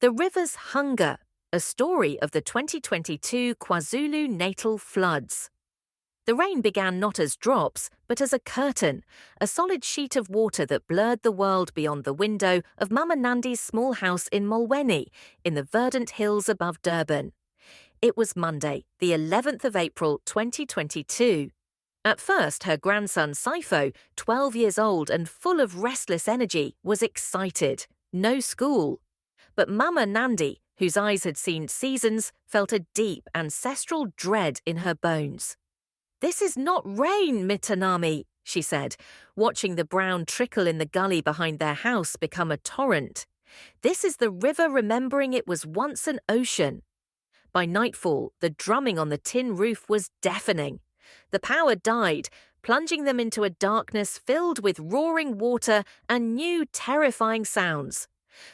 The River's Hunger, a story of the 2022 KwaZulu-Natal floods. The rain began not as drops, but as a curtain, a solid sheet of water that blurred the world beyond the window of Mama Nandi's small house in Molweni, in the verdant hills above Durban. It was Monday, the 11th of April 2022. At first, her grandson Sifo, 12 years old and full of restless energy, was excited. No school. But Mama Nandi, whose eyes had seen seasons, felt a deep ancestral dread in her bones. "This is not rain, Mitanami," she said, watching the brown trickle in the gully behind their house become a torrent. "This is the river remembering it was once an ocean." By nightfall, the drumming on the tin roof was deafening. The power died, plunging them into a darkness filled with roaring water and new terrifying sounds.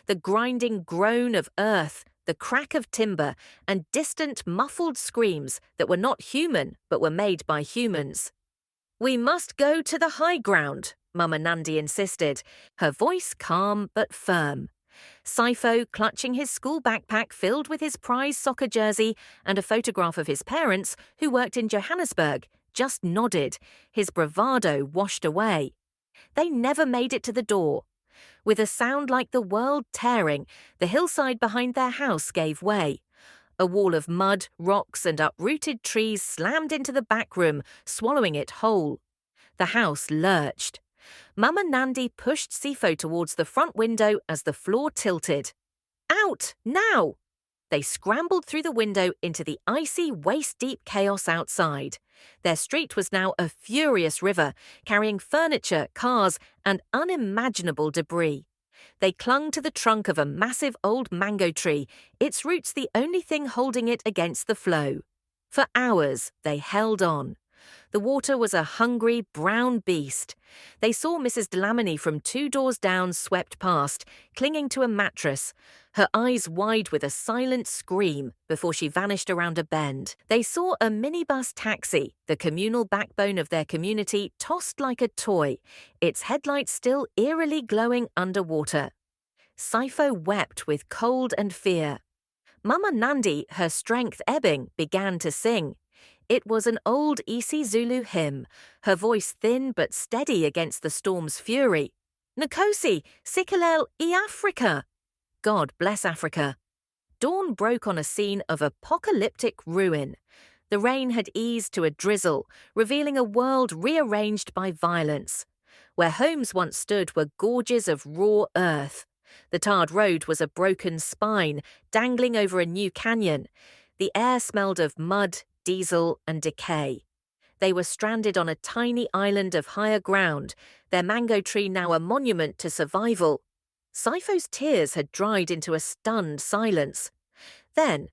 The grinding groan of earth, the crack of timber, and distant muffled screams that were not human but were made by humans. "We must go to the high ground," Mama Nandi insisted, her voice calm but firm. Sifo, clutching his school backpack filled with his prize soccer jersey and a photograph of his parents, who worked in Johannesburg, just nodded, his bravado washed away. They never made it to the door. With a sound like the world tearing, the hillside behind their house gave way. A wall of mud, rocks, and uprooted trees slammed into the back room, swallowing it whole. The house lurched. Mama Nandi pushed Sifo towards the front window as the floor tilted. "Out, now!" They scrambled through the window into the icy, waist-deep chaos outside. Their street was now a furious river, carrying furniture, cars, and unimaginable debris. They clung to the trunk of a massive old mango tree, its roots the only thing holding it against the flow. For hours, they held on. The water was a hungry, brown beast. They saw Mrs. Delamony from 2 doors down swept past, clinging to a mattress, her eyes wide with a silent scream before she vanished around a bend. They saw a minibus taxi, the communal backbone of their community, tossed like a toy, its headlights still eerily glowing underwater. Sifo wept with cold and fear. Mama Nandi, her strength ebbing, began to sing. It was an old isiZulu hymn, her voice thin but steady against the storm's fury. "Nkosi, Sikelel Africa." God bless Africa. Dawn broke on a scene of apocalyptic ruin. The rain had eased to a drizzle, revealing a world rearranged by violence. Where homes once stood were gorges of raw earth. The tarred road was a broken spine, dangling over a new canyon. The air smelled of mud, diesel, and decay. They were stranded on a tiny island of higher ground, their mango tree now a monument to survival. Sifo's tears had dried into a stunned silence. Then,